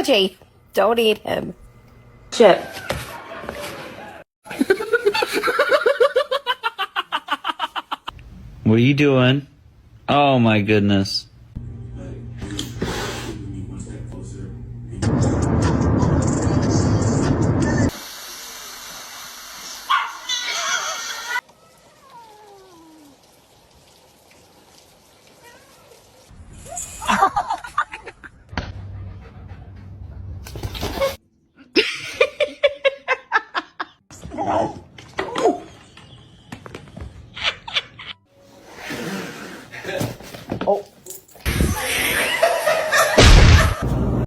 veggie. Don't eat him. Shit. What are you doing? Oh my goodness.